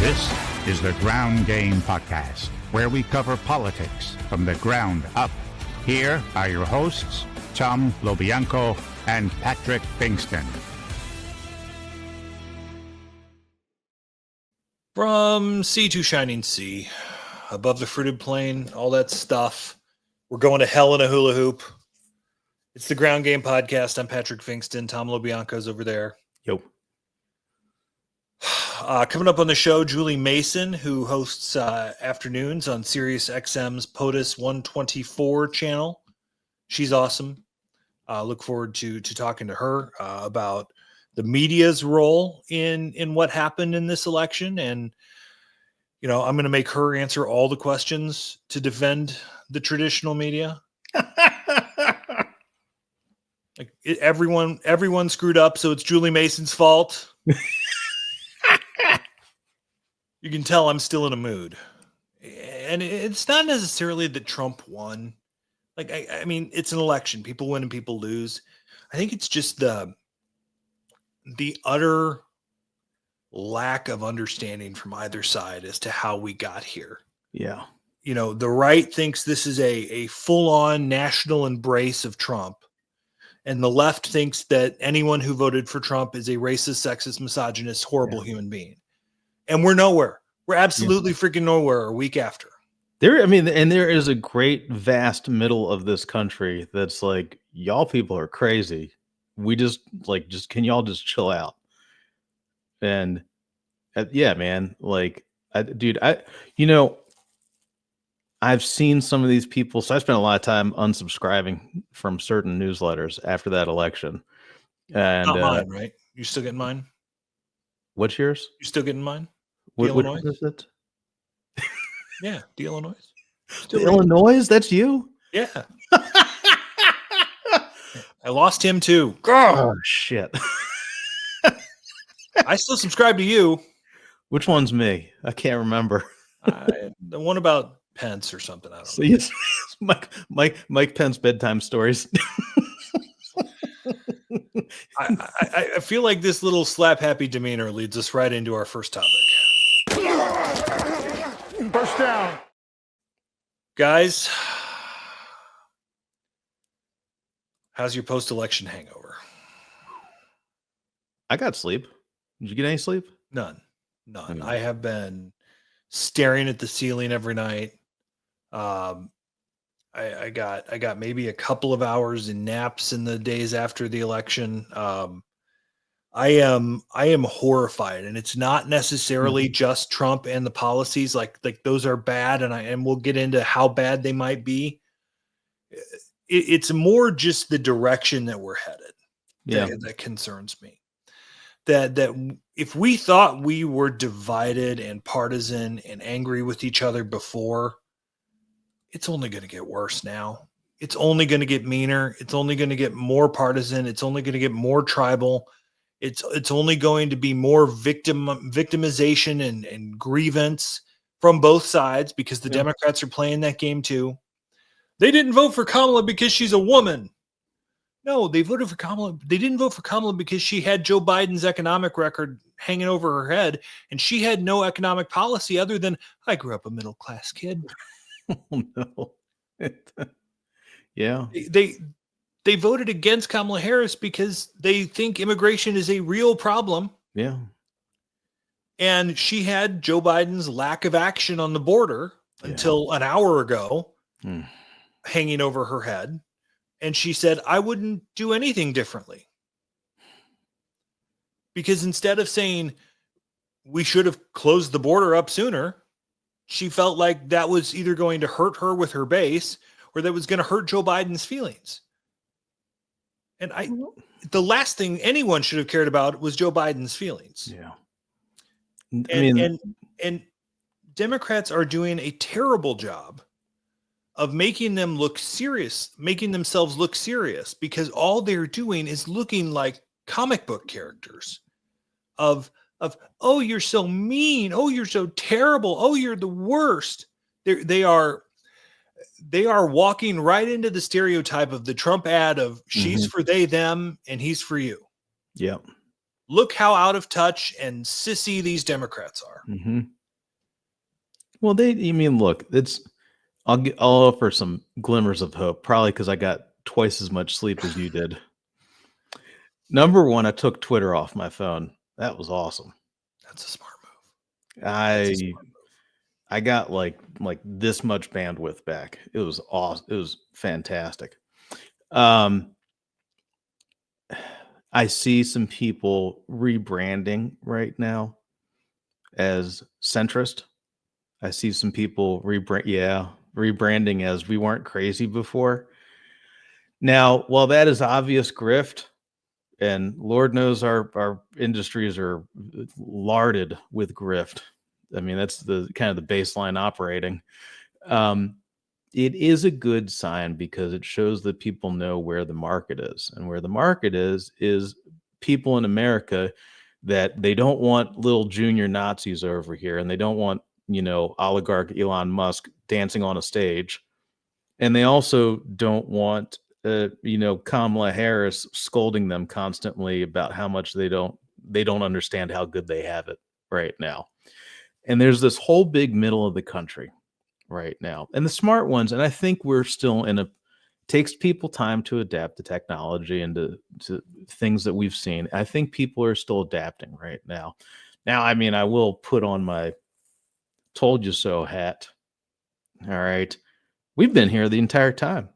This is the Ground Game Podcast, where we cover politics from the ground up. Here are your hosts, Tom LoBianco and Patrick Pfingsten. From sea to shining sea, above the fruited plain, all that stuff. We're going to hell in a hula hoop. It's the Ground Game Podcast. I'm Patrick Pfingsten. Tom LoBianco's over there. Yo. Coming up on the show, Julie Mason, who hosts afternoons on SiriusXM's POTUS 124 channel. She's awesome. Look forward to talking to her about the media's role in what happened in this election. And, you know, I'm going to make her answer all the questions to defend the traditional media. Everyone screwed up, so it's Julie Mason's fault. You can tell I'm still in a mood. And it's not necessarily that Trump won. Like, I mean, it's an election. People win and people lose. I think it's just the utter lack of understanding from either side as to how we got here. Yeah. You know, the right thinks this is a full-on national embrace of Trump. And the left thinks that anyone who voted for Trump is a racist, sexist, misogynist, horrible human being. And we're nowhere. We're absolutely freaking nowhere a week after. There is a great, vast middle of this country that's like, y'all people are crazy. We can y'all just chill out? And yeah, man, like, I've seen some of these people. So I spent a lot of time unsubscribing from certain newsletters after that election. And not mine, right? You still getting mine? What's yours? You still getting mine? Which one is it? Yeah, the Illinois. The Illinois? That's you? Yeah. I lost him too. Oh, shit. I still subscribe to you. Which one's me? I can't remember. The one about Pence or something. I don't know. Yes, Mike Pence bedtime stories. I feel like this little slap happy demeanor leads us right into our first topic. First down. Guys, how's your post-election hangover? I got sleep. Did you get any sleep? None. I have been staring at the ceiling every night. I got maybe a couple of hours in naps in the days after the election. I am horrified, and it's not necessarily just Trump and the policies. Like those are bad, and we'll get into how bad they might be. It's more just the direction that we're headed that concerns me. That if we thought we were divided and partisan and angry with each other before, it's only going to get worse now. It's only going to get meaner. It's only going to get more partisan. It's only going to get more tribal. It's only going to be more victimization and grievance from both sides, because the Democrats are playing that game too. They didn't vote for Kamala because she's a woman. No, they voted for Kamala. They didn't vote for Kamala because she had Joe Biden's economic record hanging over her head, and she had no economic policy other than, I grew up a middle-class kid. Oh, no. Yeah. They voted against Kamala Harris because they think immigration is a real problem. Yeah. And she had Joe Biden's lack of action on the border until an hour ago hanging over her head. And she said, I wouldn't do anything differently. Because instead of saying we should have closed the border up sooner, she felt like that was either going to hurt her with her base or that was going to hurt Joe Biden's feelings. And the last thing anyone should have cared about was Joe Biden's feelings. Yeah. And Democrats are doing a terrible job of making themselves look serious, because all they're doing is looking like comic book characters of, oh, you're so mean. Oh, you're so terrible. Oh, you're the worst. They are walking right into the stereotype of the Trump ad of she's for they, them, and he's for you. Yeah. Look how out of touch and sissy these Democrats are. Well, look, I'll offer some glimmers of hope, probably because I got twice as much sleep as you did. Number one, I took Twitter off my phone. That was awesome. That's a smart move. I got like this much bandwidth back. It was awesome. It was fantastic. I see some people rebranding right now as centrist. I see some people rebranding as we weren't crazy before. Now, while that is obvious grift, and Lord knows our industries are larded with grift. I mean, that's the kind of the baseline operating. It is a good sign because it shows that people know where the market is, and where the market is people in America that they don't want little junior Nazis over here, and they don't want, oligarch Elon Musk dancing on a stage. And they also don't want, Kamala Harris scolding them constantly about how much they don't understand how good they have it right now. And there's this whole big middle of the country right now. And the smart ones, and I think we're still takes people time to adapt to technology and to things that we've seen. I think people are still adapting right now. Now, I mean, I will put on my told you so hat. All right. We've been here the entire time.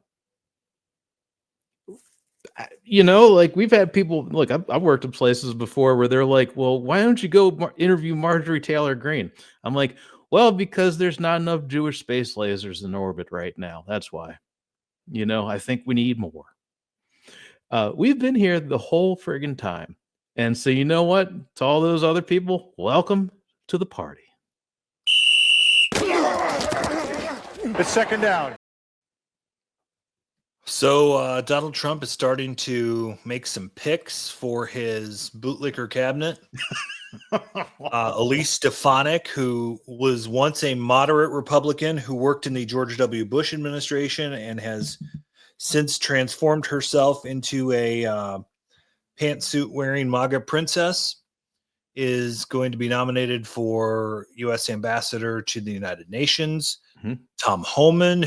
We've had people, look, I've worked at places before where they're like, well, why don't you go interview Marjorie Taylor Greene? I'm like, well, because there's not enough Jewish space lasers in orbit right now. That's why. I think we need more. We've been here the whole friggin' time. And so you know what? To all those other people, welcome to the party. It's second down. So Donald Trump is starting to make some picks for his bootlicker cabinet. Elise Stefanik, who was once a moderate Republican who worked in the George W. Bush administration and has since transformed herself into a pantsuit wearing MAGA princess, is going to be nominated for U.S. Ambassador to the United Nations. Mm-hmm. Tom Homan,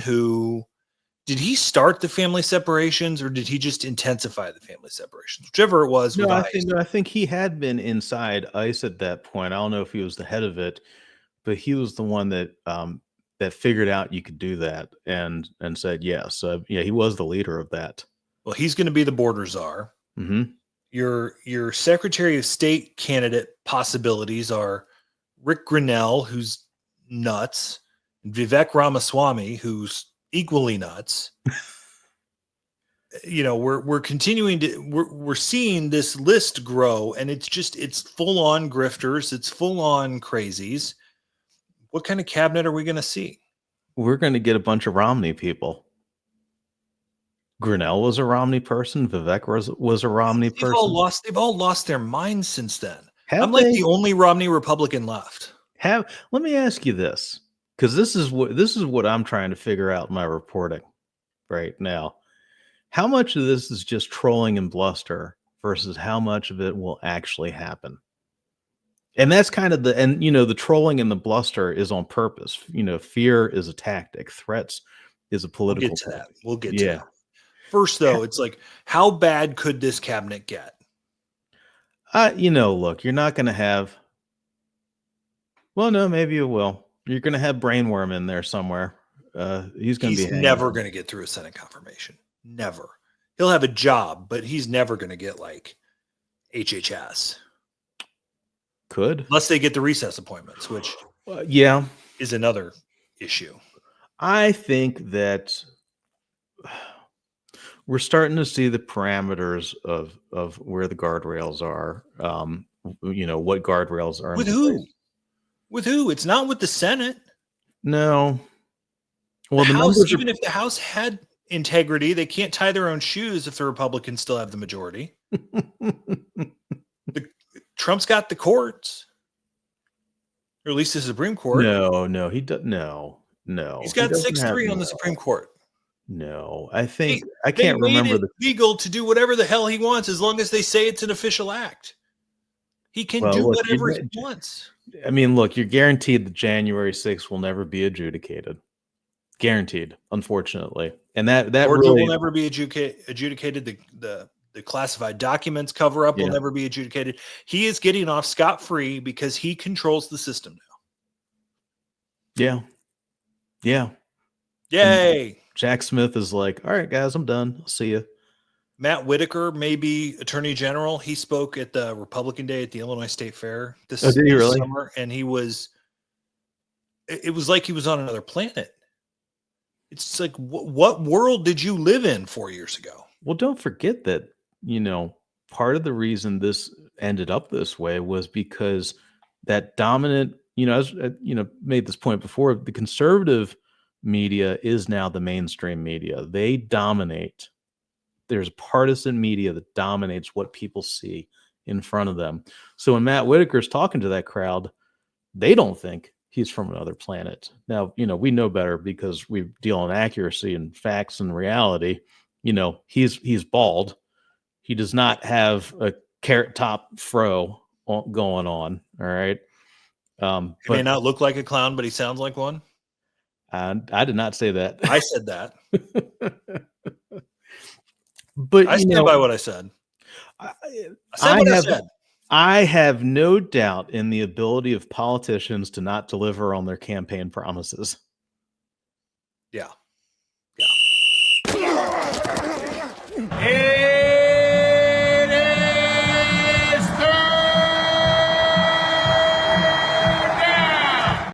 did he start the family separations or did he just intensify the family separations? Whichever it was. No, I think he had been inside ICE at that point. I don't know if he was the head of it, but he was the one that that figured out you could do that and said yes. He was the leader of that. Well, he's going to be the border czar. Mm-hmm. Your Secretary of State candidate possibilities are Rick Grinnell, who's nuts, and Vivek Ramaswamy, who's equally nuts. We're continuing we're seeing this list grow, and it's full on grifters, it's full on crazies. What kind of cabinet are we going to see? We're going to get a bunch of Romney people. Grinnell was a Romney person. Vivek was a Romney person. They've all lost their minds since then. I'm like the only Romney Republican left. Let me ask you this, because this is what I'm trying to figure out in my reporting right now. How much of this is just trolling and bluster versus how much of it will actually happen? And that's kind of the trolling and the bluster is on purpose. Fear is a tactic. Threats is a political. We'll get to that. First, though, it's like, how bad could this cabinet get? Look, you're not going to have. Well, no, maybe you will. You're going to have Brainworm in there somewhere. He's never going to get through a Senate confirmation. Never. He'll have a job, but he's never going to get like HHS. Could. Unless they get the recess appointments, which is another issue. I think that we're starting to see the parameters of where the guardrails are. What guardrails are with who? Place. With who? It's not with the Senate. No. Well, the House, even if the House had integrity, they can't tie their own shoes if the Republicans still have the majority. Trump's got the courts, or at least the Supreme Court. No, he does. No. He's got 6-3 on the Supreme Court. No, I can't remember legal to do whatever the hell he wants as long as they say it's an official act. He can Well, do look, whatever he wants. I mean, look, you're guaranteed that January 6th will never be adjudicated. Guaranteed, unfortunately. And that Georgia really will never be adjudicated. The classified documents cover up will never be adjudicated. He is getting off scot-free because he controls the system now. Yeah. Yeah. Yay. And Jack Smith is like, all right, guys, I'm done. I'll see you. Matt Whitaker may be Attorney General. He spoke at the Republican Day at the Illinois State Fair this summer, and it was like he was on another planet. It's like, what world did you live in 4 years ago? Well, don't forget that, part of the reason this ended up this way was because that dominant, as made this point before, the conservative media is now the mainstream media. They dominate. There's partisan media that dominates what people see in front of them. So when Matt Whitaker's talking to that crowd, they don't think he's from another planet. Now, we know better because we deal in accuracy and facts and reality. He's bald. He does not have a carrot top fro going on. All right. He may not look like a clown, but he sounds like one. I did not say that. I said that. But I stand by what I said. I said. I have no doubt in the ability of politicians to not deliver on their campaign promises. Yeah. It is third down.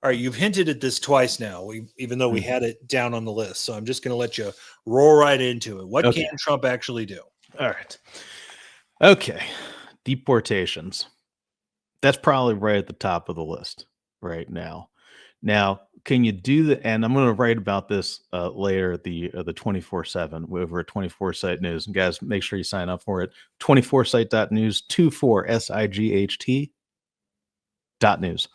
All right, you've hinted at this twice now, even though we had it down on the list. So I'm just going to let you roll right into it. What can Trump actually do? All right. Okay. Deportations. That's probably right at the top of the list right now. Now, can you do the? And I'm going to write about this later at the 24/7 over at 24site News. And guys, make sure you sign up for it. 24site.news 24SIGHT.news.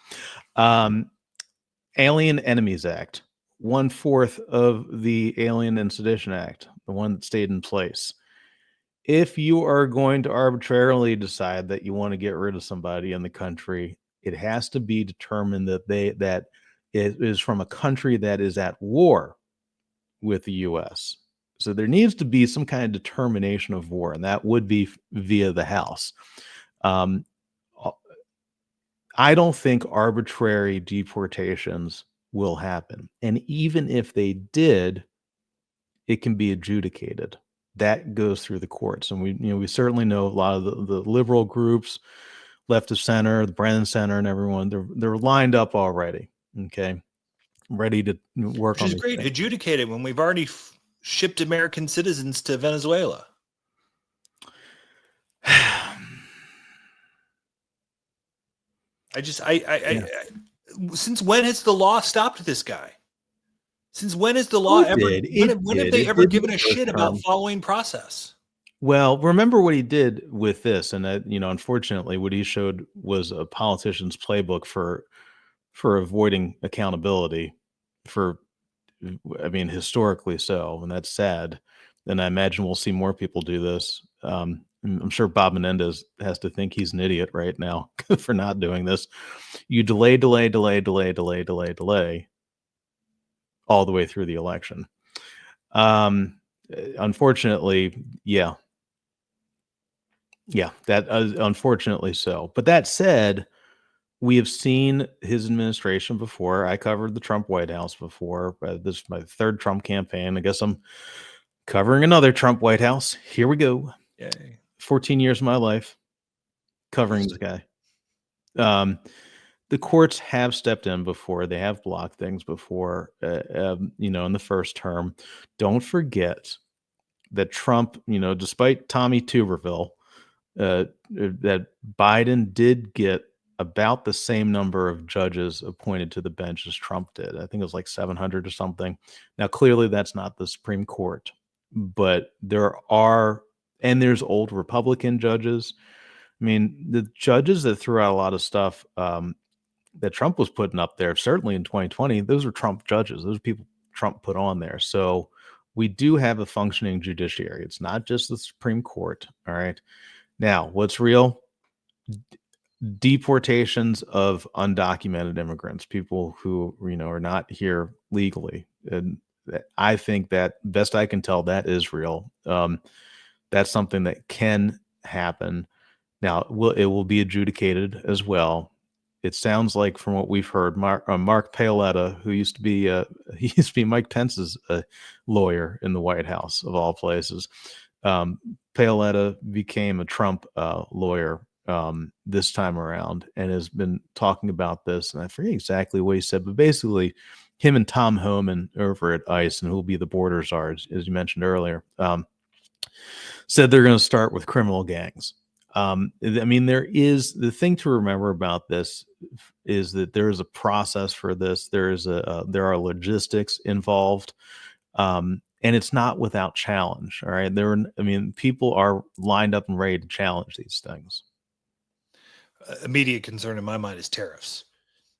Alien Enemies Act, 1/4 of the Alien and Sedition Act, the one that stayed in place. If you are going to arbitrarily decide that you want to get rid of somebody in the country, it has to be determined that that it is from a country that is at war with the U.S. So there needs to be some kind of determination of war, and that would be via the House. I don't think arbitrary deportations will happen. And even if they did, it can be adjudicated. That goes through the courts. And we certainly know a lot of the liberal groups, left of center, the Brennan Center, and everyone, they're lined up already. Okay. Ready to work on Which is great. things. Adjudicated when we've already shipped American citizens to Venezuela. Since when has the law stopped this guy? Since when has the law ever? When have they ever given a shit about following process? Well, remember what he did with this, and unfortunately, what he showed was a politician's playbook for avoiding accountability. Historically so, and that's sad. And I imagine we'll see more people do this. I'm sure Bob Menendez has to think he's an idiot right now for not doing this. You delay all the way through the election. Unfortunately, unfortunately so. But that said, we have seen his administration before. I covered the Trump White House before. This is my third Trump campaign. I guess I'm covering another Trump White House. Here we go. Yay. 14 years of my life covering this guy. The courts have stepped in before. They have blocked things before, in the first term. Don't forget that Trump, despite Tommy Tuberville, that Biden did get about the same number of judges appointed to the bench as Trump did. I think it was like 700 or something. Now, clearly that's not the Supreme Court, but there's old Republican judges. I mean, the judges that threw out a lot of stuff that Trump was putting up there, certainly in 2020, those were Trump judges. Those are people Trump put on there. So we do have a functioning judiciary. It's not just the Supreme Court. All right. Now, what's real? deportations of undocumented immigrants, people who are not here legally, and I think that best I can tell that is real. That's something that can happen. Now it will be adjudicated as well. It sounds like, from what we've heard, Mark Paoletta, who used to be Mike Pence's lawyer in the White House of all places. Paoletta became a Trump lawyer this time around and has been talking about this. And I forget exactly what he said, but basically, him and Tom Homan over at ICE, and who'll be the border czars, as you mentioned earlier, said they're going to start with criminal gangs. I mean, there is the thing to remember about this is that there is a process for this. There are logistics involved, and it's not without challenge. All right, people are lined up and ready to challenge these things. Immediate concern in my mind is tariffs.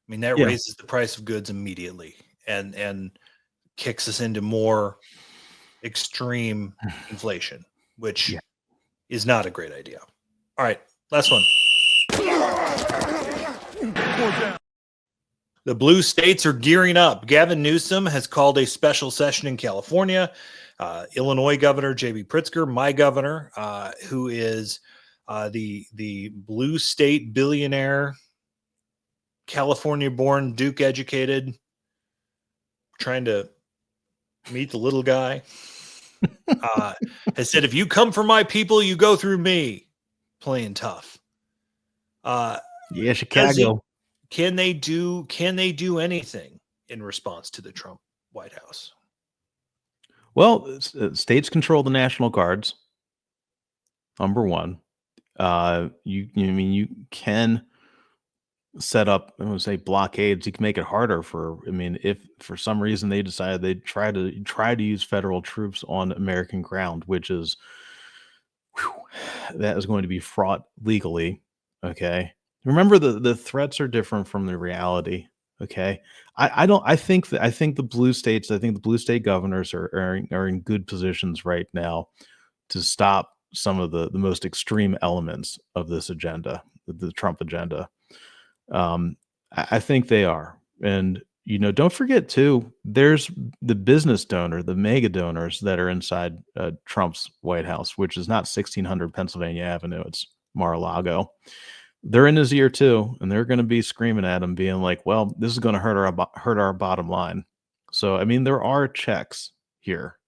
I mean, that raises the price of goods immediately and kicks us into more extreme inflation, which is not a great idea. All right, last one. The blue states are gearing up. Gavin Newsom has called a special session in California. Illinois Governor J.B. Pritzker, my governor, who is the blue state billionaire, California-born, Duke-educated, trying to meet the little guy, has said, if you come for my people, you go through me. Playing tough. Chicago. Can they do anything in response to the Trump White House? Well, states control the National Guards. Number one, you can set up, I would say, blockades. You can make it harder if for some reason they decide they try to use federal troops on American ground, which is that is going to be fraught legally. Okay. Remember, the threats are different from the reality. Okay. I think the blue state governors are in good positions right now to stop some of the most extreme elements of this agenda, the Trump agenda. I think they are. And, don't forget too, there's the business donor, the mega donors that are inside Trump's White House, which is not 1600 Pennsylvania Avenue. It's Mar-a-Lago. They're in his ear too. And they're going to be screaming at him, being like, well, this is going to hurt our bottom line. So, there are checks here.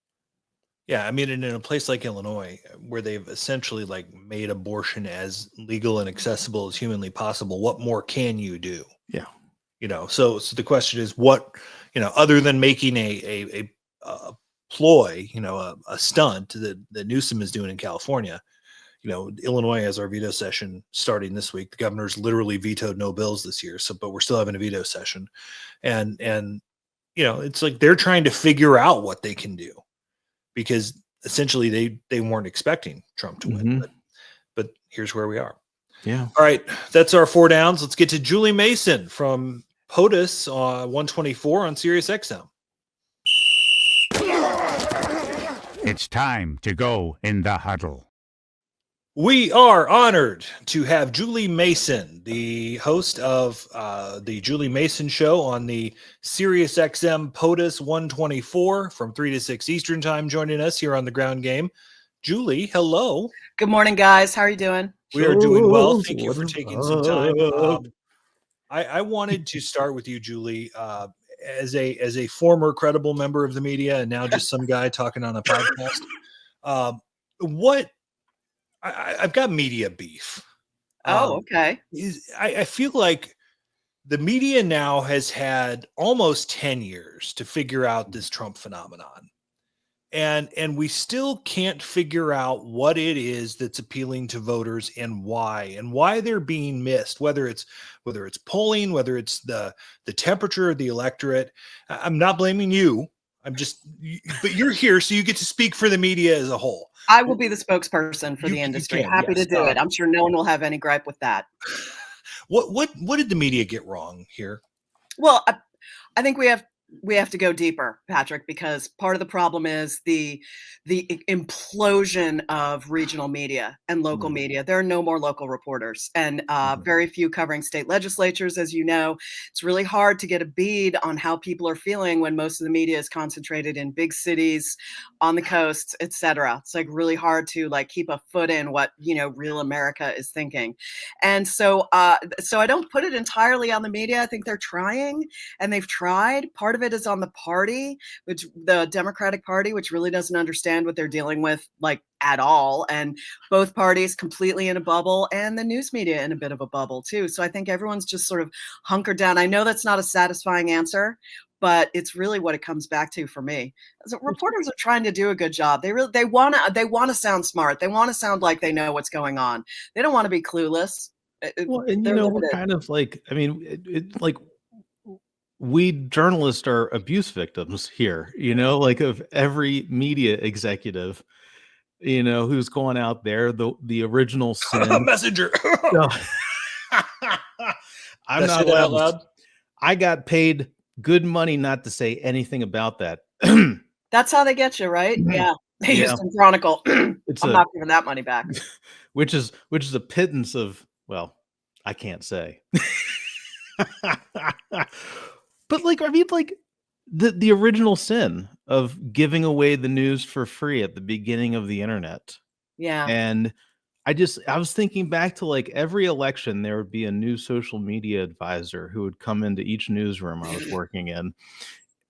Yeah. And in a place like Illinois, where they've essentially made abortion as legal and accessible as humanly possible, what more can you do? Yeah. So the question is, what, other than making a ploy, a stunt that Newsom is doing in California, Illinois has our veto session starting this week. The governor's literally vetoed no bills this year. But we're still having a veto session. And it's like they're trying to figure out what they can do, because essentially they weren't expecting Trump to win. But here's where we are. Yeah. All right. That's our 4 downs. Let's get to Julie Mason from POTUS 124 on SiriusXM. It's time to go in the huddle. We are honored to have Julie Mason, the host of the Julie Mason Show on the SiriusXM POTUS 124 from 3 to 6 Eastern Time, joining us here on the Ground Game. Julie, hello. Good morning, guys. How are you doing? We are doing well. Thank you for taking some time. I wanted to start with you, Julie, as a former credible member of the media and now just some guy talking on a podcast. I've got media beef. Okay. I feel like the media now has had almost 10 years to figure out this Trump phenomenon. And we still can't figure out what it is that's appealing to voters and why they're being missed, whether it's polling, whether it's the temperature of the electorate. I'm not blaming you. But you're here, so you get to speak for the media as a whole. I will be the spokesperson for the industry. Happy to do it. I'm sure no one will have any gripe with that. What did the media get wrong here? Well, I think we have we have to go deeper, Patrick, because part of the problem is the implosion of regional media and local media. There are no more local reporters, and very few covering state legislatures, as you know. It's really hard to get a bead on how people are feeling when most of the media is concentrated in big cities, on the coasts, etc. It's like really hard to like keep a foot in what real America is thinking, and so so I don't put it entirely on the media. I think they're trying, and they've tried. Part of it is on the party, which the Democratic Party, which really doesn't understand what they're dealing with like at all. And both parties completely in a bubble, and the news media in a bit of a bubble too. So I think everyone's just sort of hunkered down. I know that's not a satisfying answer, but it's really what it comes back to for me. So reporters are trying to do a good job. They want to sound smart. They want to sound like they know what's going on. They don't want to be clueless. Well, and we're kind of like, I mean, like we journalists are abuse victims here, like of every media executive, who's going out there, the original sin. Messenger. No. I'm not allowed. I got paid good money not to say anything about that. That's how they get you, right? Yeah. Houston Chronicle. I'm not giving that money back. Which is a pittance of, well, I can't say. But like, I mean, like the original sin of giving away the news for free at the beginning of the internet. Yeah. And I was thinking back to like every election, there would be a new social media advisor who would come into each newsroom I was working in,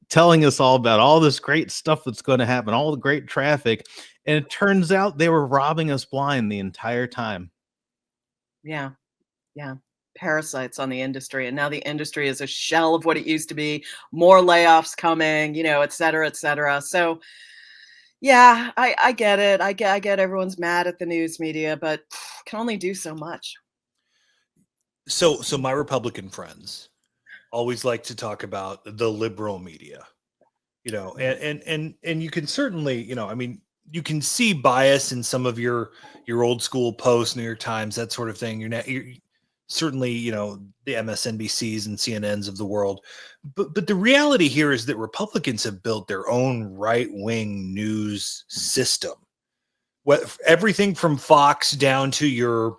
telling us all about all this great stuff that's going to happen, all the great traffic. And it turns out they were robbing us blind the entire time. Yeah. Yeah. Parasites on the industry. And now the industry is a shell of what it used to be. More layoffs coming, et cetera, et cetera. So yeah, I get it. I get everyone's mad at the news media, but can only do so much. So my Republican friends always like to talk about the liberal media, and you can certainly, I mean, you can see bias in some of your old school posts, New York Times, that sort of thing. You're certainly, the MSNBCs and CNNs of the world. But the reality here is that Republicans have built their own right-wing news system. Everything from Fox down to your,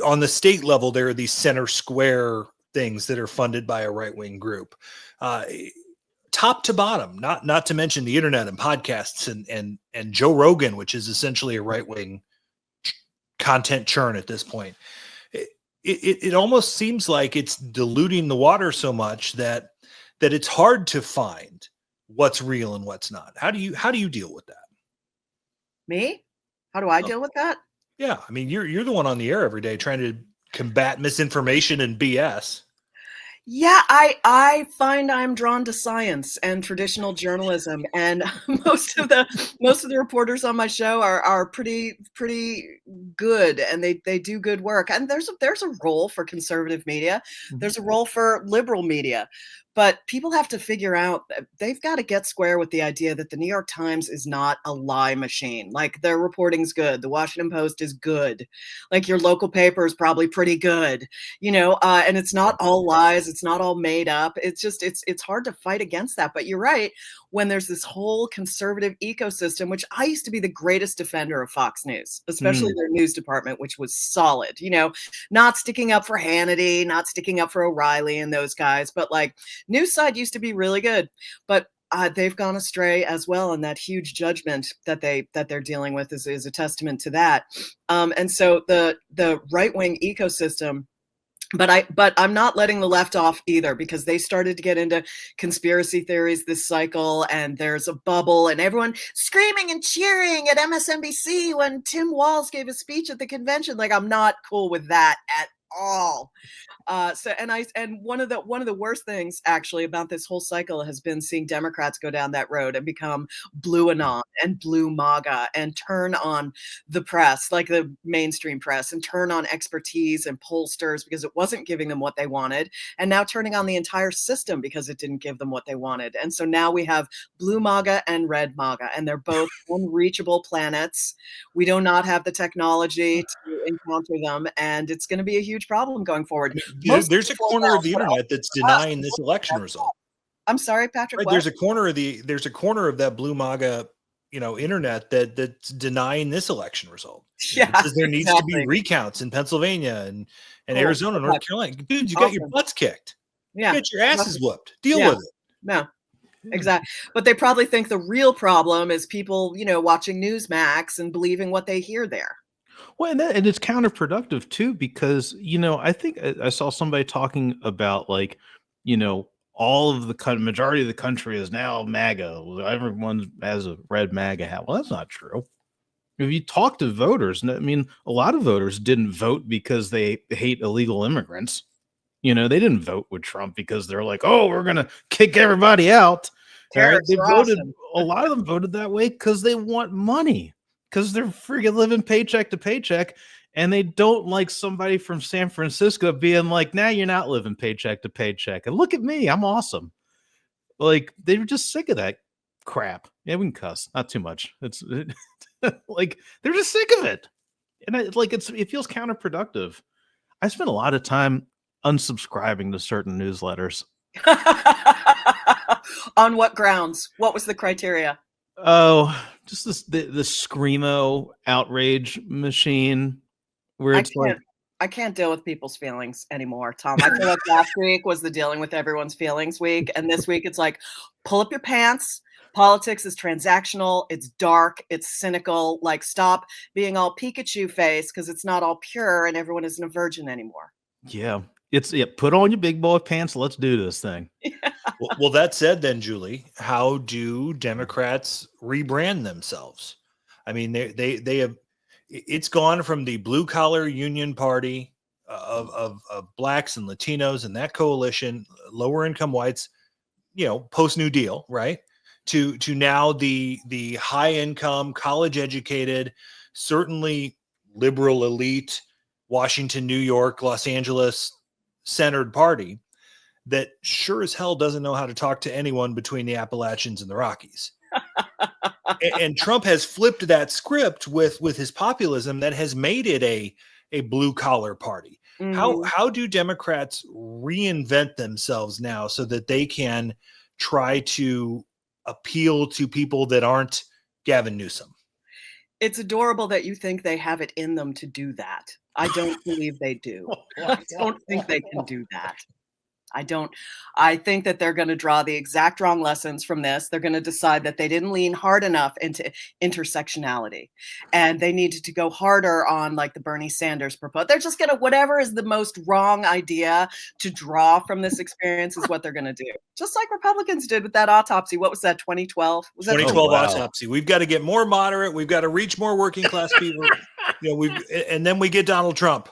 on the state level, there are these center square things that are funded by a right-wing group. Top to bottom, not to mention the internet and podcasts and Joe Rogan, which is essentially a right-wing content churn at this point. It almost seems like it's diluting the water so much that it's hard to find what's real and what's not. How do you deal with that? Me? How do I deal with that? Yeah, I mean, you're the one on the air every day trying to combat misinformation and BS. Yeah, I find I'm drawn to science and traditional journalism, and most of the reporters on my show are pretty good, and they do good work. And there's a role for conservative media, there's a role for liberal media, but people have to figure out that they've got to get square with the idea that the New York Times is not a lie machine. Like, their reporting's good, the Washington Post is good, like your local paper is probably pretty good, and it's not all lies, it's not all made up. It's just it's hard to fight against that. But you're right, when there's this whole conservative ecosystem, which I used to be the greatest defender of Fox News, especially their news department, which was solid, not sticking up for Hannity, not sticking up for O'Reilly and those guys, but like news side used to be really good. But they've gone astray as well, and that huge judgment that they're dealing with is a testament to that. And so the right-wing ecosystem. But I'm not letting the left off either, because they started to get into conspiracy theories this cycle, and there's a bubble, and everyone screaming and cheering at MSNBC when Tim Walz gave a speech at the convention. Like, I'm not cool with that at all. And one of the worst things actually about this whole cycle has been seeing Democrats go down that road and become blue anon and blue MAGA and turn on the press, like the mainstream press, and turn on expertise and pollsters because it wasn't giving them what they wanted, and now turning on the entire system because it didn't give them what they wanted. And so now we have blue MAGA and red MAGA, and they're both unreachable planets. We do not have the technology to encounter them, and it's going to be a huge problem going forward. There's a corner of the internet that's denying this election result. I'm sorry, Patrick. Right, What? there's a corner of that blue MAGA, internet that's denying this election result. Yeah, Because there needs to be exactly. recounts in Pennsylvania and Cool. Arizona, Okay. North Carolina. Dudes, you got your Awesome. butts kicked. Yeah. You got your asses Nothing. whooped. Deal Yeah. with it. No, exactly. But they probably think the real problem is people, watching Newsmax and believing what they hear there. Well, and it's counterproductive too, because I think I saw somebody talking about like, all of the majority of the country is now MAGA. Everyone has a red MAGA hat. Well, that's not true. If you talk to voters, I mean, a lot of voters didn't vote because they hate illegal immigrants. They didn't vote with Trump because they're like, oh, we're gonna kick everybody out. All right, Tariffs they are voted. awesome. A lot of them voted that way because they want money, because they're freaking living paycheck to paycheck, and they don't like somebody from San Francisco being like, "Nah, you're not living paycheck to paycheck." And look at me, I'm awesome. Like they were just sick of that crap. Yeah, we can cuss, not too much. It's like they're just sick of it, and it feels counterproductive. I spent a lot of time unsubscribing to certain newsletters. On what grounds? What was the criteria? Oh, just the screamo outrage machine where it's I can't deal with people's feelings anymore, Tom. I feel like last week was the dealing with everyone's feelings week, and this week it's like, pull up your pants. Politics is transactional. It's dark. It's cynical. Like, stop being all Pikachu face because it's not all pure, and everyone isn't a virgin anymore. Yeah, put on your big boy pants. Let's do this thing. Well, that said, then, Julie, how do Democrats rebrand themselves? I mean, they have. It's gone from the blue collar union party of blacks and Latinos and that coalition, lower income whites, post New Deal, right? To now the high income, college educated, certainly liberal elite, Washington, New York, Los Angeles centered party that sure as hell doesn't know how to talk to anyone between the Appalachians and the Rockies. And Trump has flipped that script with his populism that has made it a blue collar party. Mm-hmm. How do Democrats reinvent themselves now so that they can try to appeal to people that aren't Gavin Newsom? It's adorable that you think they have it in them to do that. I don't believe they do. I don't think they can do that. I think that they're going to draw the exact wrong lessons from this. They're going to decide that they didn't lean hard enough into intersectionality, and they needed to go harder on like the Bernie Sanders proposal. They're just going to, whatever is the most wrong idea to draw from this experience is what they're going to do. Just like Republicans did with that autopsy. What was that, 2012? Was that 2012 autopsy? We've got to get more moderate. We've got to reach more working class people. And then we get Donald Trump.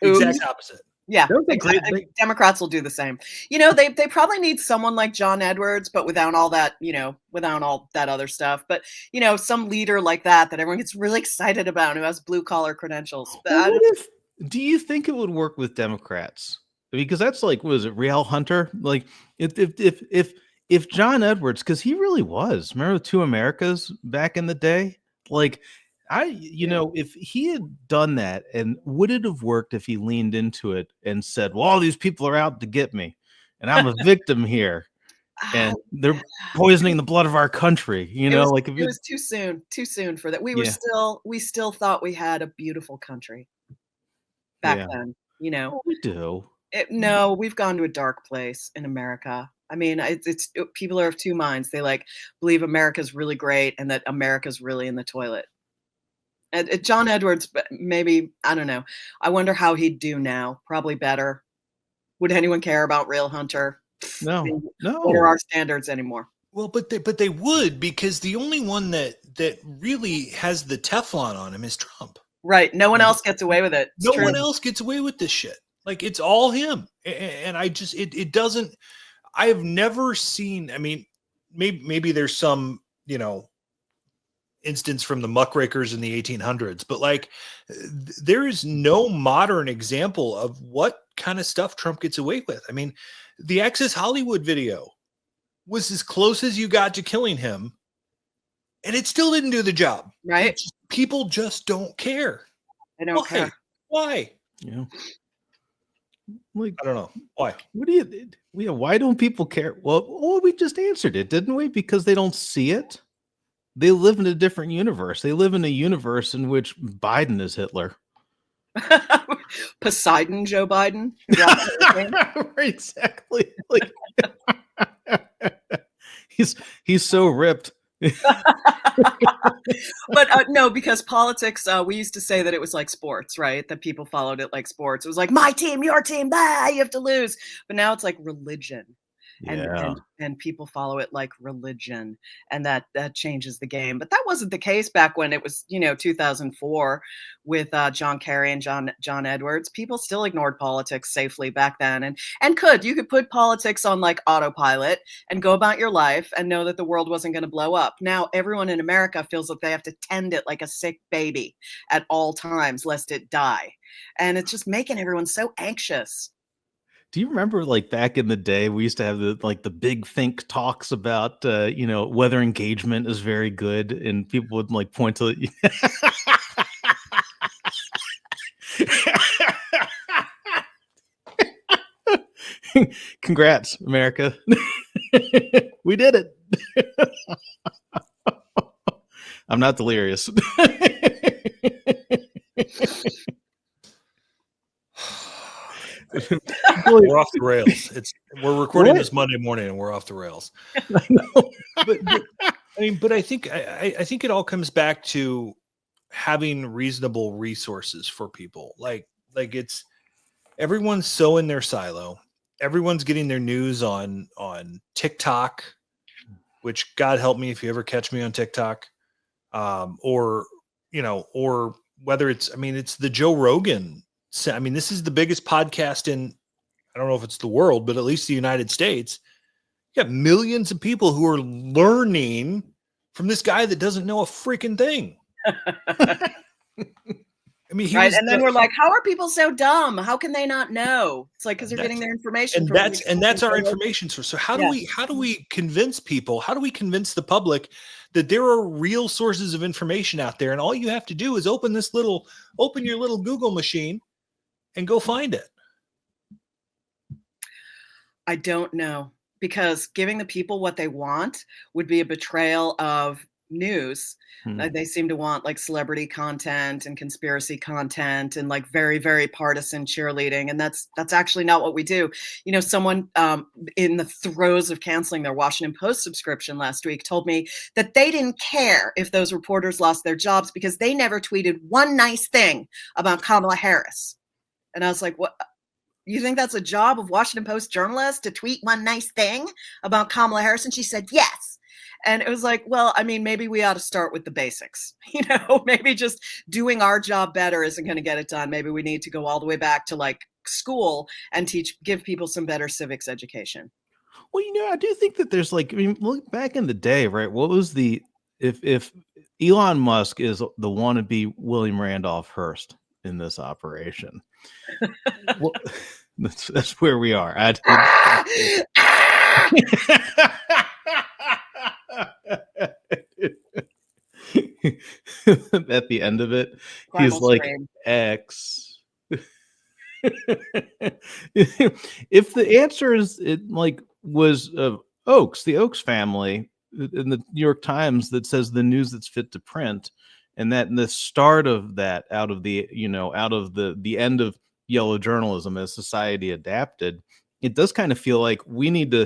Exact opposite. Yeah, exactly. Democrats will do the same. They probably need someone like John Edwards, but without all that, without all that other stuff. But, some leader like that everyone gets really excited about, who has blue collar credentials. Well, do you think it would work with Democrats? Because that's like, was it Riel Hunter? Like if John Edwards, because he really was, remember the Two Americas back in the day? Like, if he had done that, and would it have worked if he leaned into it and said, well, all these people are out to get me and I'm a victim here and they're poisoning the blood of our country, it was too soon for that. We still thought we had a beautiful country back then, Well, we do. No, we've gone to a dark place in America. I mean, people are of two minds. They believe America's really great and that America's really in the toilet. And John Edwards, maybe, I don't know. I wonder how he'd do now. Probably better. Would anyone care about Riel Hunter? No. What are our standards anymore? Well, but they would, because the only one that really has the Teflon on him is Trump. Right. No one else gets away with it. No one else gets away with this shit. Like, it's all him. And I just, it doesn't, I have never seen, I mean, maybe there's some, instance from the muckrakers in the 1800s, but there is no modern example of what kind of stuff Trump gets away with. I mean, the Access Hollywood video was as close as you got to killing him, and it still didn't do the job. Right? People just don't care. They don't care. Why? Yeah. Like, I don't know why. What do you? Why don't people care? Well, we just answered it, didn't we? Because they don't see it. They live in a different universe. They live in a universe in which Biden is Hitler. Poseidon Joe Biden. Exactly. Like he's so ripped. But no, because politics, we used to say that it was like sports, right? That people followed it like sports. It was like my team, your team, you have to lose. But now it's like religion. And people follow it like religion, and that changes the game. But that wasn't the case back when it was 2004 with John Kerry and John Edwards. People still ignored politics safely back then, and you could put politics on like autopilot and go about your life and know that the world wasn't going to blow up. Now everyone in America feels like they have to tend it like a sick baby at all times lest it die, and it's just making everyone so anxious. Do you remember, like, back in the day, we used to have the big think talks about, whether engagement is very good, and people would like point to it. Congrats, America. We did it. I'm not delirious. We're off the rails. We're recording this Monday morning and we're off the rails. I know. But I think it all comes back to having reasonable resources for people. Like it's everyone's so in their silo. Everyone's getting their news on TikTok, which God help me if you ever catch me on TikTok, or whether it's the Joe Rogan. This is the biggest podcast in, I don't know if it's the world, but at least the United States. You got millions of people who are learning from this guy that doesn't know a freaking thing. Right. And then we're like, how are people so dumb? How can they not know? It's like, because they're getting their information. That's our information source. So how do we convince people? How do we convince the public that there are real sources of information out there? And all you have to do is open your little Google machine and go find it. I don't know, because giving the people what they want would be a betrayal of news. They seem to want like celebrity content and conspiracy content and like very, very partisan cheerleading. And that's actually not what we do. Someone in the throes of canceling their Washington Post subscription last week told me that they didn't care if those reporters lost their jobs because they never tweeted one nice thing about Kamala Harris. And I was like, what? You think that's a job of Washington Post journalists to tweet one nice thing about Kamala Harris? And she said, yes. And it was like, well, maybe we ought to start with the basics. Maybe just doing our job better isn't going to get it done. Maybe we need to go all the way back to like school and give people some better civics education. Well, I do think that there's look back in the day, right? What was if Elon Musk is the wannabe William Randolph Hearst in this operation? Well, that's where we are. At the end of it, he's like X. If the answer is was Oaks, the Oaks family in the New York Times that says the news that's fit to print, and that in the start of that, out of the end of yellow journalism as society adapted, it does kind of feel like we need to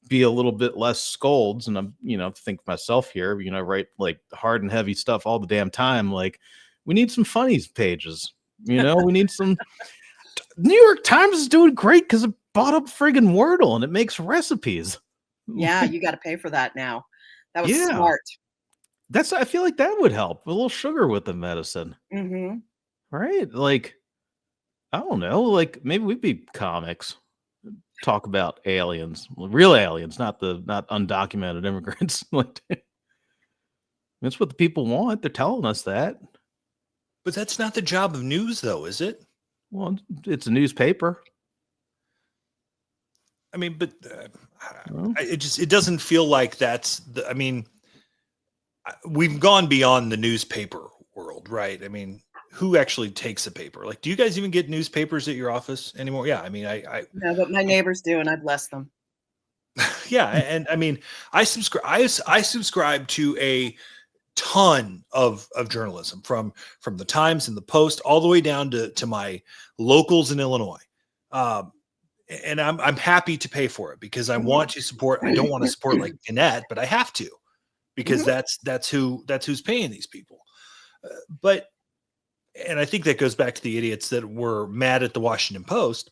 be a little bit less scolds. And I'm, think myself here, write like hard and heavy stuff all the damn time. Like we need some funny pages, we need some. New York Times is doing great because it bought up friggin' Wordle and it makes recipes. Yeah, you got to pay for that now. That was smart. I feel like that would help. A little sugar with the medicine. Mm-hmm. Right? Like, I don't know. Like maybe we'd be comics. Talk about aliens, real aliens, not undocumented immigrants. Like that's what the people want. They're telling us that. But that's not the job of news, though, is it? Well, it's a newspaper. But it doesn't feel like that's we've gone beyond the newspaper world, right? who actually takes a paper? Like, do you guys even get newspapers at your office anymore? Yeah, I mean, I No, but my neighbors do, and I bless them. yeah, and I mean, I subscribe to a ton of journalism from the Times and the Post all the way down to my locals in Illinois. And I'm happy to pay for it because I want to support. I don't want to support like Gannett, but I have to because that's who's paying these people. And I think that goes back to the idiots that were mad at the Washington Post.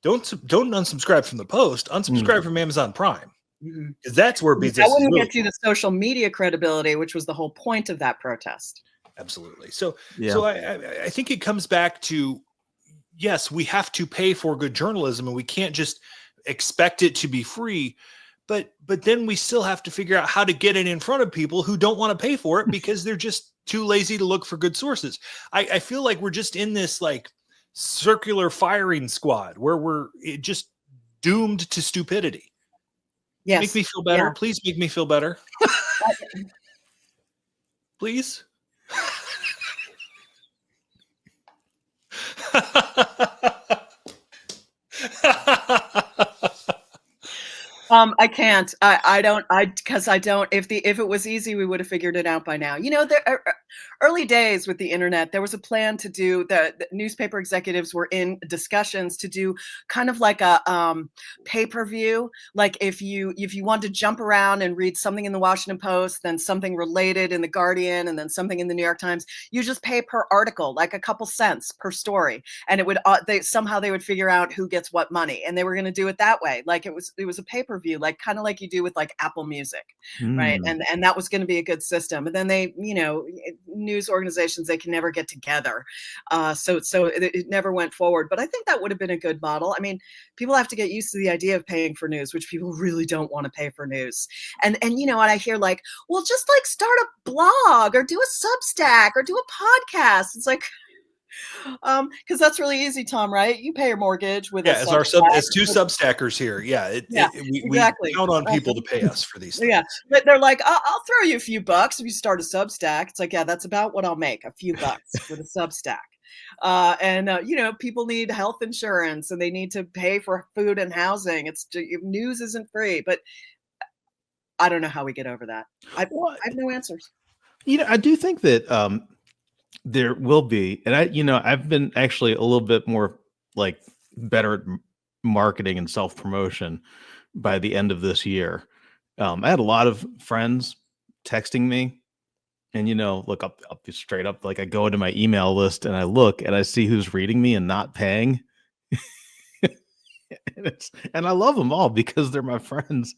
Don't unsubscribe from the Post. Unsubscribe from Amazon Prime because that's where business. That wouldn't get you the social media credibility, which was the whole point of that protest. Absolutely. So I think it comes back to, yes, we have to pay for good journalism, and we can't just expect it to be free. But then we still have to figure out how to get it in front of people who don't want to pay for it because they're just too lazy to look for good sources. I feel like we're just in this like circular firing squad where we're just doomed to stupidity. Yes. Make me feel better. Yeah. Please make me feel better. Please. I can't. Because I don't. If it was easy, we would have figured it out by now. You know, there early days with the internet, there was a plan to do the newspaper executives were in discussions to do kind of like a pay-per-view. Like if you wanted to jump around and read something in the Washington Post, then something related in the Guardian, and then something in the New York Times, you just pay per article, like a couple cents per story, and it would they would figure out who gets what money, and they were going to do it that way. Like it was a pay-per-view, like kind of like you do with like Apple Music, right? And that was going to be a good system. And then they, you know, news organizations, they can never get together, so it never went forward. But I think that would have been a good model. I mean, people have to get used to the idea of paying for news, which people really don't want to pay for news. And you know what I hear, like, well, just like start a blog or do a Substack or do a podcast. It's like, because that's really easy, Tom, right? You pay your mortgage with as two Substackers here. We count on people to pay us for these things. Yeah, but they're like, I'll throw you a few bucks if you start a Substack. It's like, yeah, that's about what I'll make, a few bucks with a Substack. You know, people need health insurance and they need to pay for food and housing. News isn't free, but I don't know how we get over that. I have no answers. You know, I do think that there will be, and I've been actually a little bit more like better at marketing and self-promotion by the end of this year. I had a lot of friends texting me, and look, I'll be straight up, like I go into my email list and I look and I see who's reading me and not paying. And I love them all because they're my friends,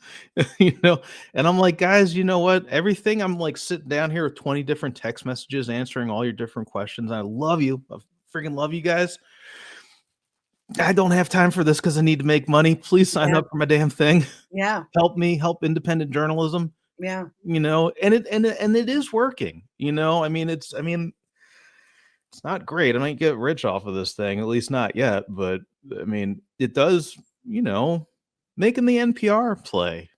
and I'm like, guys, you know what? Everything, I'm like sitting down here with 20 different text messages, answering all your different questions. I love you. I freaking love you guys. I don't have time for this because I need to make money. Please sign up for my damn thing. Yeah. Help me help independent journalism. Yeah. And it is working, I mean, it's not great. I might get rich off of this thing, at least not yet, but I mean, it does, making the NPR play,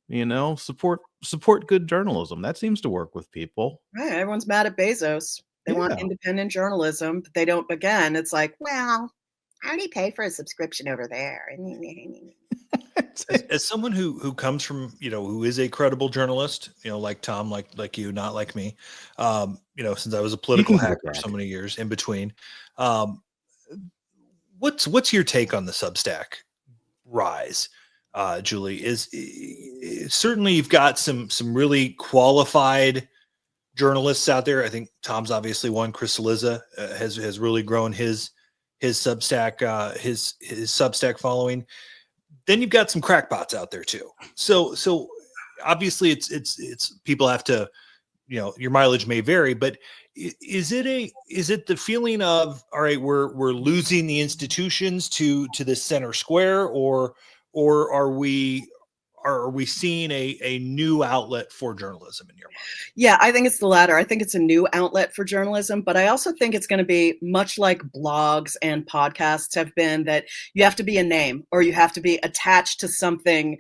support good journalism. That seems to work with people. Right. Everyone's mad at Bezos. They want independent journalism, but they don't. Again, it's like, well, I already paid for a subscription over there. As someone who comes from, who is a credible journalist, like Tom, like you, not like me, since I was a political hacker so many years in between, what's your take on the Substack rise, Julie? Is certainly you've got some really qualified journalists out there. I think Tom's obviously one. Chris Saliza has really grown his Substack his Substack following. Then you've got some crackpots out there too. So obviously it's people have to, your mileage may vary, but is it the feeling of, all right, we're losing the institutions to the center square, or are we seeing a new outlet for journalism in your mind? Yeah, I think it's the latter. I think it's a new outlet for journalism, but I also think it's going to be much like blogs and podcasts have been, that you have to be a name or you have to be attached to something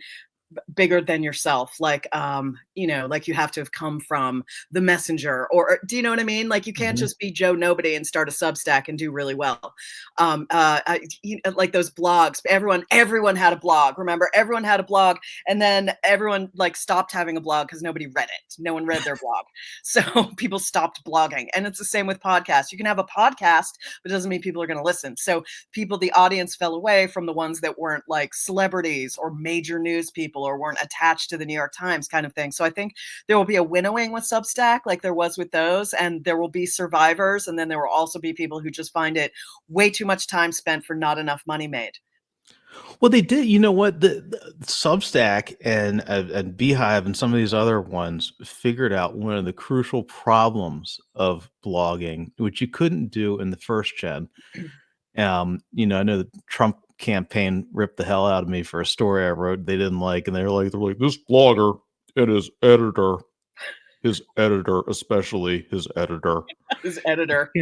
bigger than yourself, like like you have to have come from the Messenger, or do you know what I mean? Like you can't just be Joe Nobody and start a Substack and do really well. Like those blogs, everyone had a blog. Remember, everyone had a blog, and then everyone like stopped having a blog because nobody read it. No one read their blog, so people stopped blogging. And it's the same with podcasts. You can have a podcast, but it doesn't mean people are going to listen. So the audience fell away from the ones that weren't like celebrities or major news people or weren't attached to the New York Times kind of thing. So I think there will be a winnowing with Substack like there was with those, and there will be survivors, and then there will also be people who just find it way too much time spent for not enough money made. Well, they did. You know what? The Substack and Beehive and some of these other ones figured out one of the crucial problems of blogging, which you couldn't do in the first gen. I know the Trump campaign ripped the hell out of me for a story I wrote they didn't like, and they're like, this blogger and his editor, especially his editor. His editor.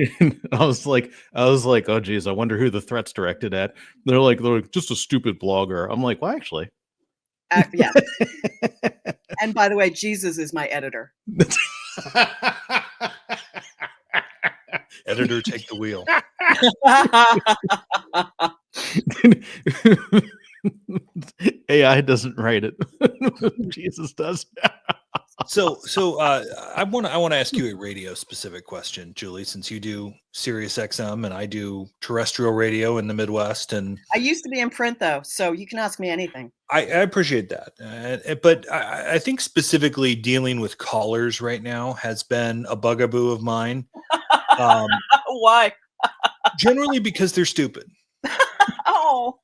I was like, oh geez, I wonder who the threat's directed at. They're like just a stupid blogger. I'm like, well, actually. Yeah. And by the way, Jesus is my editor. Editor, take the wheel. AI doesn't write it. Jesus does. So I want to ask you a radio specific question, Julie, since you do SiriusXM and I do terrestrial radio in the Midwest. And I used to be in print though, so you can ask me anything. I appreciate that. But I think specifically dealing with callers right now has been a bugaboo of mine. Why? Generally because they're stupid. Oh.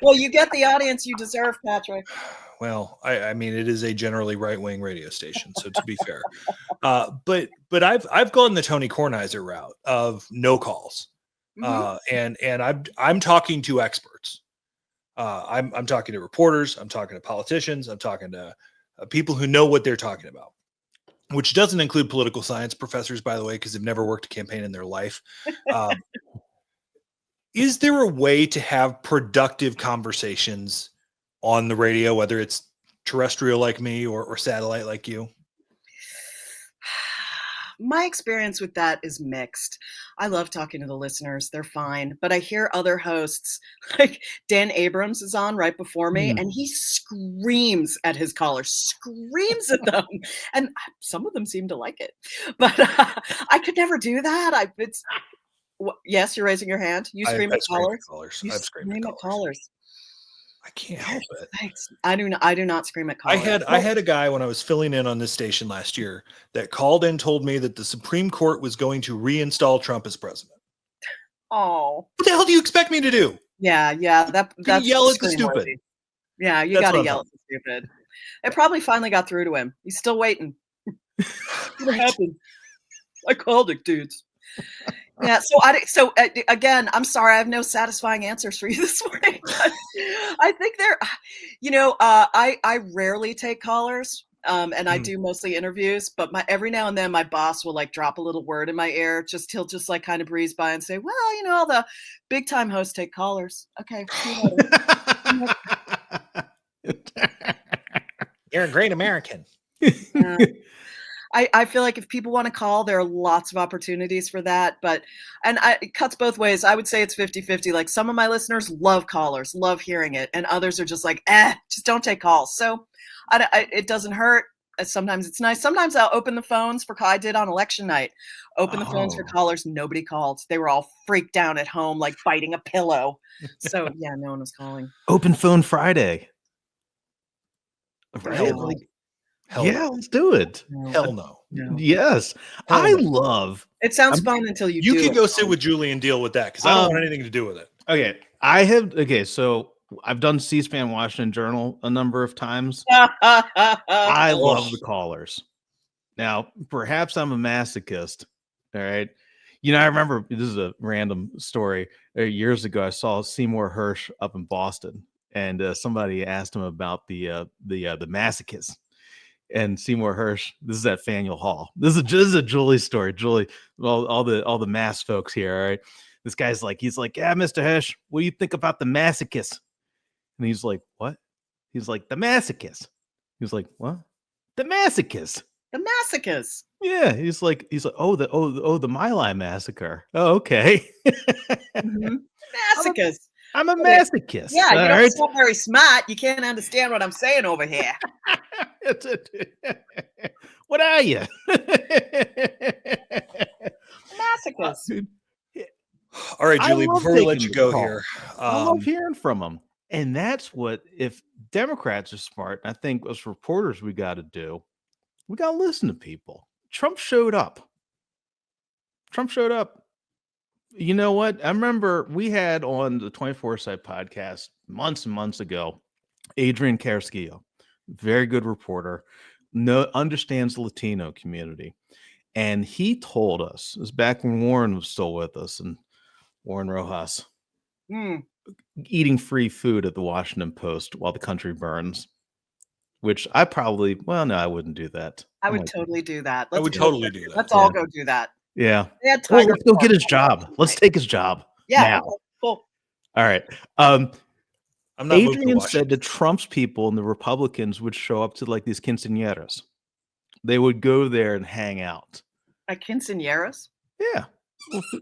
Well, you get the audience you deserve, Patrick. Well, I mean, it is a generally right-wing radio station, so to be fair, but I've gone the Tony Kornheiser route of no calls, and I'm talking to experts. I'm talking to reporters. I'm talking to politicians. I'm talking to people who know what they're talking about, which doesn't include political science professors, by the way, because they've never worked a campaign in their life. Is there a way to have productive conversations on the radio, whether it's terrestrial like me or satellite like you? My experience with that is mixed. I love talking to the listeners. They're fine. But I hear other hosts, like Dan Abrams is on right before me, and he screams at his callers, screams at them. And some of them seem to like it. But I could never do that. Yes, you're raising your hand. You scream at callers. I've screamed at callers. I can't help it. Thanks. I do not scream at callers. I had a guy when I was filling in on this station last year that called and told me that the Supreme Court was going to reinstall Trump as president. Oh. What the hell do you expect me to do? Yeah. That's yell at the stupid. Worthy. Yeah, you got to yell at the stupid. It probably finally got through to him. He's still waiting. What happened? I called it, dudes. Yeah. So again, I'm sorry, I have no satisfying answers for you this morning. But I think I rarely take callers, and I do mostly interviews. But every now and then, my boss will like drop a little word in my ear. He'll just like kind of breeze by and say, "Well, all the big time hosts take callers." Okay. You're a great American. I feel like if people want to call, there are lots of opportunities for that. It cuts both ways. I would say it's 50-50. Like some of my listeners love callers, love hearing it. And others are just like, just don't take calls. So it doesn't hurt. Sometimes it's nice. Sometimes I'll open the phones I did on election night. Open the phones for callers. Nobody called. They were all freaked down at home, like biting a pillow. So yeah, no one was calling. Open Phone Friday. Right? Let's do it. Hell no. Yes. I love it. Sounds fun until you can go sit with Julie and deal with that because I don't want anything to do with it. Okay. So I've done C-SPAN Washington Journal a number of times. I love the callers. Now, perhaps I'm a masochist. All right. I remember this is a random story. Years ago, I saw Seymour Hersh up in Boston, and somebody asked him about the masochists. And Seymour Hersh, this is at Faneuil Hall. This is a Julie story. Julie, all the mass folks here. All right, this guy's like, yeah, Mr. Hersh, what do you think about the masochists? And he's like, what? He's like, the masochist. He's like, what? The masochist. The masochist. Yeah. He's like, oh, the My Lai massacre. Oh, okay. Mm-hmm. Masochist. I'm a masochist. Yeah, you all don't right? sound very smart. You can't understand what I'm saying over here. What are you? Masochist. All right, I Julie, love before we let taking you the go call. here, I love hearing from them. And that's what, if Democrats are smart, and I think as reporters we got to do, we got to listen to people. Trump showed up. You know what? I remember we had on the 24 Site podcast months and months ago, Adrian Carrasquillo, very good reporter, understands the Latino community. And he told us, it was back when Warren was still with us, and Warren Rojas, eating free food at the Washington Post while the country burns, which I probably, well, no, I wouldn't do that. I would totally do that. I would totally do that. Let's all go do that. Yeah. Well, let's go get his job. Let's take his job. Yeah. Now. Okay, cool. All right. I'm not Adrian said that Trump's people and the Republicans would show up to like these quinceañeras. They would go there and hang out. At quinceañeras? Yeah.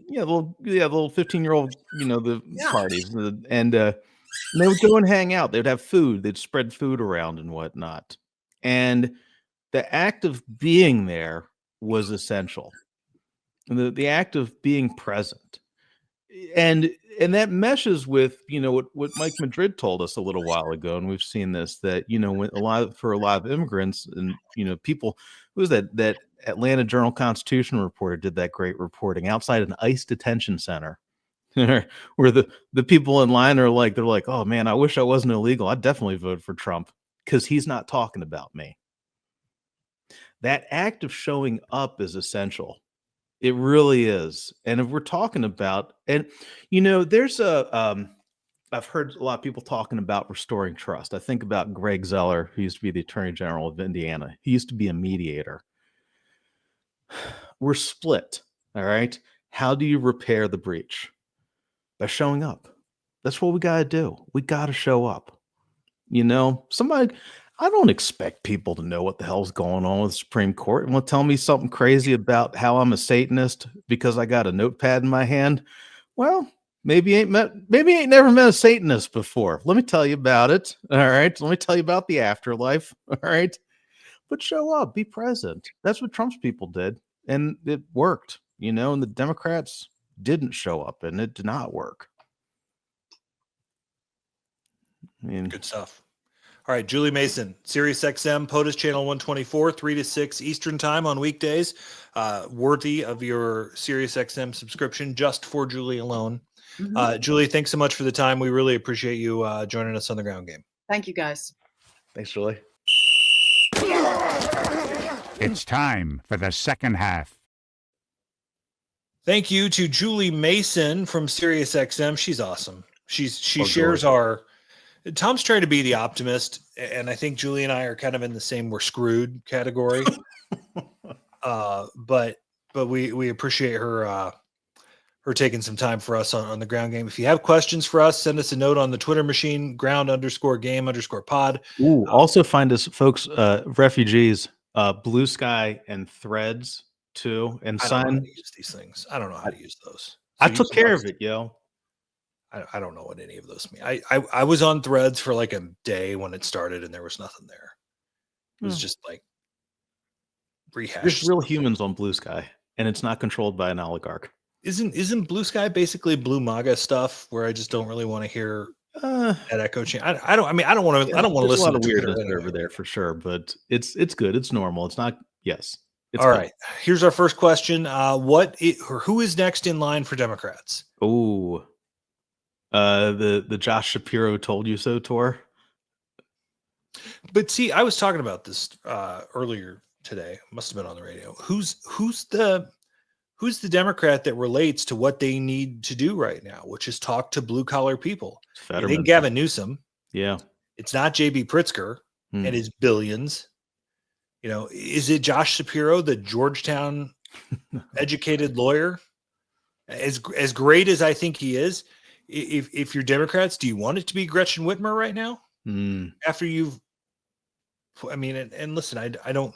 Little 15-year-old, parties. And they would go and hang out. They'd have food. They'd spread food around and whatnot. And the act of being there was essential. The act of being present. And that meshes with, what Mike Madrid told us a little while ago. And we've seen this, that, when for a lot of immigrants and, people, who was that Atlanta Journal-Constitution reporter did that great reporting outside an ICE detention center where the people in line are like, they're like, oh man, I wish I wasn't illegal. I'd definitely vote for Trump because he's not talking about me. That act of showing up is essential. It really is. And if we're talking about, and there's I've heard a lot of people talking about restoring trust. I think about Greg Zeller, who used to be the Attorney General of Indiana. He used to be a mediator. We're split. All right. How do you repair the breach? By showing up. That's what we got to do. We got to show up. I don't expect people to know what the hell's going on with the Supreme Court and will tell me something crazy about how I'm a Satanist because I got a notepad in my hand. Well, maybe ain't never met a Satanist before. Let me tell you about it. All right. Let me tell you about the afterlife. All right. But show up, be present. That's what Trump's people did. And it worked, and the Democrats didn't show up and it did not work. Good stuff. All right, Julie Mason, SiriusXM POTUS channel 124, 3 to 6 Eastern time on weekdays. Worthy of your SiriusXM subscription just for Julie alone. Mm-hmm. Julie, thanks so much for the time. We really appreciate you joining us on the ground game. Thank you, guys. Thanks, Julie. It's time for the second half. Thank you to Julie Mason from SiriusXM. She's awesome. She shares our. Tom's trying to be the optimist, and I think Julie and I are kind of in the same "we're screwed" category. But we appreciate her taking some time for us on the ground game. If you have questions for us, send us a note on the Twitter machine, ground_game_pod. Ooh, also find us, folks, refugees, Blue Sky and Threads too, and sign. I don't know how to use these things. I don't know how to use those. So I took care of it, yo. I don't know what any of those mean. I was on Threads for like a day when it started, and there was nothing there. It was just like rehash. There's real humans on Blue Sky, and it's not controlled by an oligarch. Isn't Blue Sky basically Blue MAGA stuff where I just don't really want to hear that echo chamber? I don't want to listen. A lot of weirdness over there for sure, but it's good. It's normal. It's not. Yes. It's all right. Here's our first question. Who is next in line for Democrats? Oh. The Josh Shapiro told you so tour. But see, I was talking about this earlier today. Must have been on the radio. Who's the Democrat that relates to what they need to do right now, which is talk to blue collar people? I think Gavin Newsom. Yeah. It's not JB Pritzker and his billions. Is it Josh Shapiro, the Georgetown educated lawyer? As great as I think he is. If you're Democrats, do you want it to be Gretchen Whitmer right now? after you've, I mean, and listen, I don't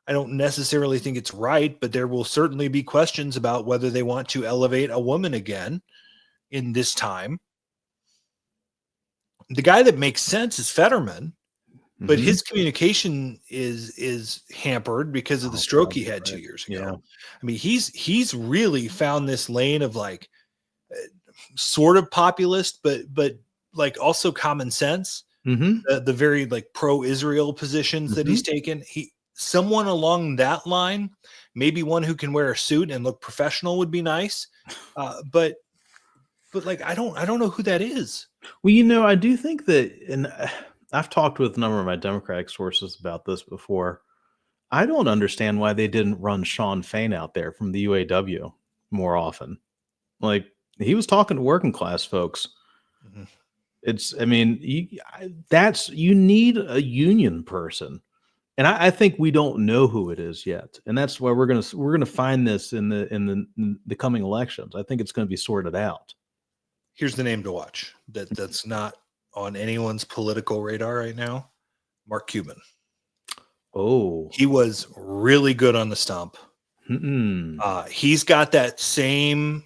necessarily think it's right, but there will certainly be questions about whether they want to elevate a woman again in this time. The guy that makes sense is Fetterman, but his communication is hampered because of the stroke he had 2 years ago. Yeah. I mean, he's really found this lane of like sort of populist, but like also common sense. The very like pro-Israel positions that he's taken. Someone along that line, maybe one who can wear a suit and look professional would be nice. But like, I don't know who that is. Well, I do think that, and I've talked with a number of my Democratic sources about this before. I don't understand why they didn't run Sean Fain out there from the UAW more often. Like, he was talking to working class folks. You need a union person. And I think we don't know who it is yet. And that's why we're gonna find this in the coming elections. I think it's going to be sorted out. Here's the name to watch that's not on anyone's political radar right now. Mark Cuban. Oh, he was really good on the stump. He's got that same,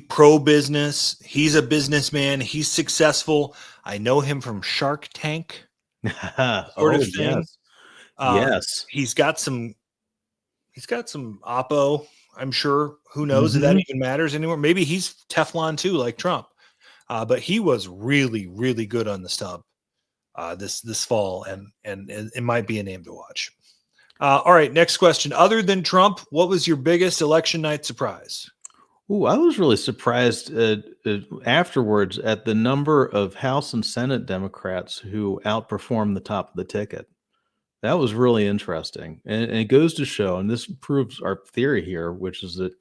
pro-business. He's a businessman. He's successful. I know him from Shark Tank sort of thing. Yes. He's got some oppo, I'm sure. Who knows if that even matters anymore? Maybe he's Teflon too, like Trump. But he was really, really good on the stump this fall, and it might be a name to watch. All right, next question. Other than Trump, what was your biggest election night surprise? Ooh, I was really surprised afterwards at the number of House and Senate Democrats who outperformed the top of the ticket. That was really interesting. And it goes to show, and this proves our theory here, which is that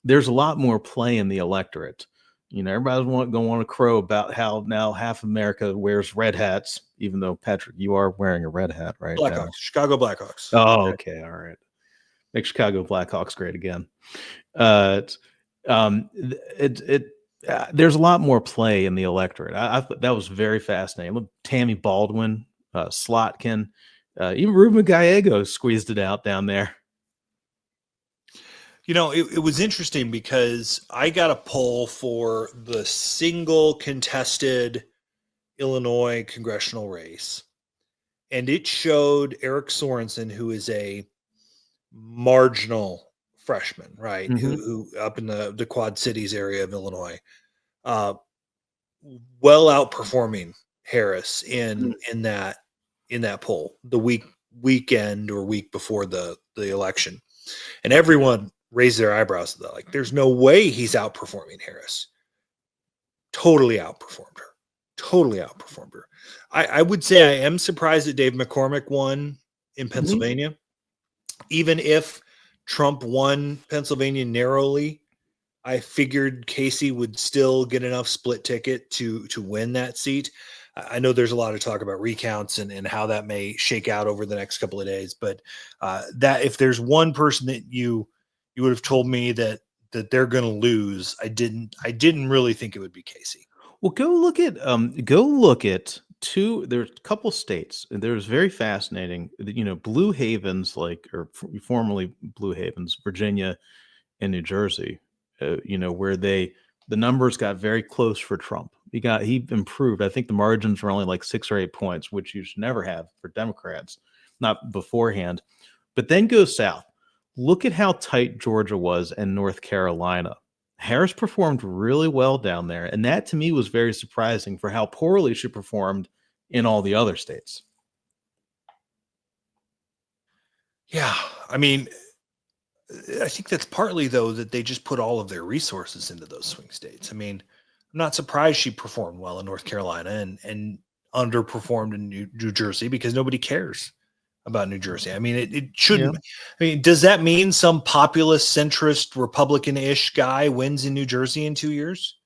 there's a lot more play in the electorate. Everybody's going to want to crow about how now half America wears red hats, even though, Patrick, you are wearing a red hat right now. Blackhawks, Chicago Blackhawks. Oh, okay. All right. Make Chicago Blackhawks great again. There's a lot more play in the electorate. I thought that was very fascinating. Look, Tammy Baldwin, Slotkin, even Ruben Gallego squeezed it out down there. It was interesting because I got a poll for the single contested Illinois congressional race, and it showed Eric Sorensen, who is a marginal freshman, right? Who up in the Quad Cities area of Illinois, well outperforming Harris in that poll the weekend or week before the election, and everyone raised their eyebrows at that. Like, there's no way he's outperforming Harris. Totally outperformed her. I would say I am surprised that Dave McCormick won in Pennsylvania, even if Trump won Pennsylvania narrowly. I figured Casey would still get enough split ticket to win that seat. I know there's a lot of talk about recounts and how that may shake out over the next couple of days, but that if there's one person that you would have told me that they're going to lose, I didn't really think it would be Casey. Well, go look at there's a couple states, and there's very fascinating, Blue Havens, or formerly Blue Havens, Virginia and New Jersey, where the numbers got very close for Trump. He improved. I think the margins were only like 6 or 8 points, which you should never have for Democrats, not beforehand. But then go south. Look at how tight Georgia was and North Carolina. Harris performed really well down there, and that to me was very surprising for how poorly she performed in all the other states. Yeah, I mean, I think that's partly, though, that they just put all of their resources into those swing states. I mean, I'm not surprised she performed well in North Carolina and underperformed in New Jersey, because nobody cares about New Jersey. I mean, it shouldn't. Yeah. I mean, does that mean some populist, centrist, Republican-ish guy wins in New Jersey in 2 years?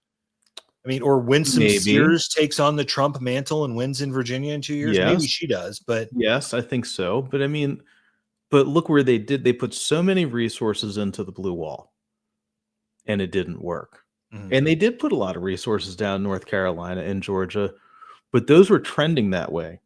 I mean, or Winsome Sears takes on the Trump mantle and wins in Virginia in 2 years? Yes. Maybe she does, but yes, I think so. But I mean, but look where they put so many resources into the blue wall, and it didn't work. And they did put a lot of resources down in North Carolina and Georgia, but those were trending that way.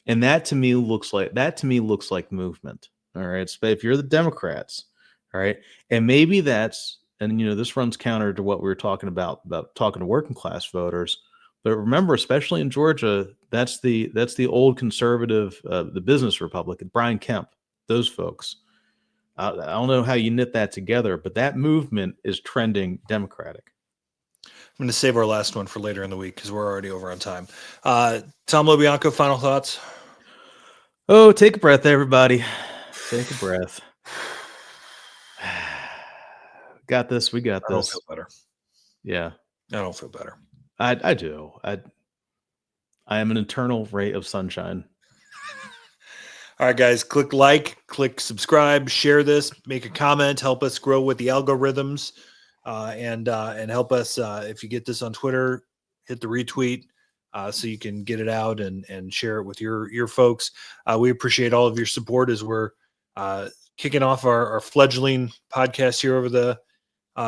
And that to me looks like movement. All right. So if you're the Democrats, all right, and maybe that's, and this runs counter to what we were talking about talking to working class voters. But remember, especially in Georgia, that's the old conservative, the business Republican, Brian Kemp, those folks. I don't know how you knit that together, but that movement is trending Democratic. I'm going to save our last one for later in the week because we're already over on time. Tom LoBianco, final thoughts? Oh, take a breath, everybody. Take a breath. Got this. We got this. I don't feel better. Yeah. I don't feel better. I do. I am an eternal ray of sunshine. All right, guys, click subscribe, share this, make a comment, help us grow with the algorithms, and help us. If you get this on Twitter, hit the retweet so you can get it out and share it with your folks. We appreciate all of your support as we're kicking off our fledgling podcast here over the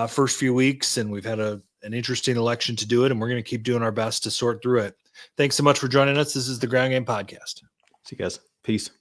first few weeks, and we've had an interesting election to do it, and we're going to keep doing our best to sort through it. Thanks so much for joining us. This is the Ground Game Podcast. See you guys. Peace.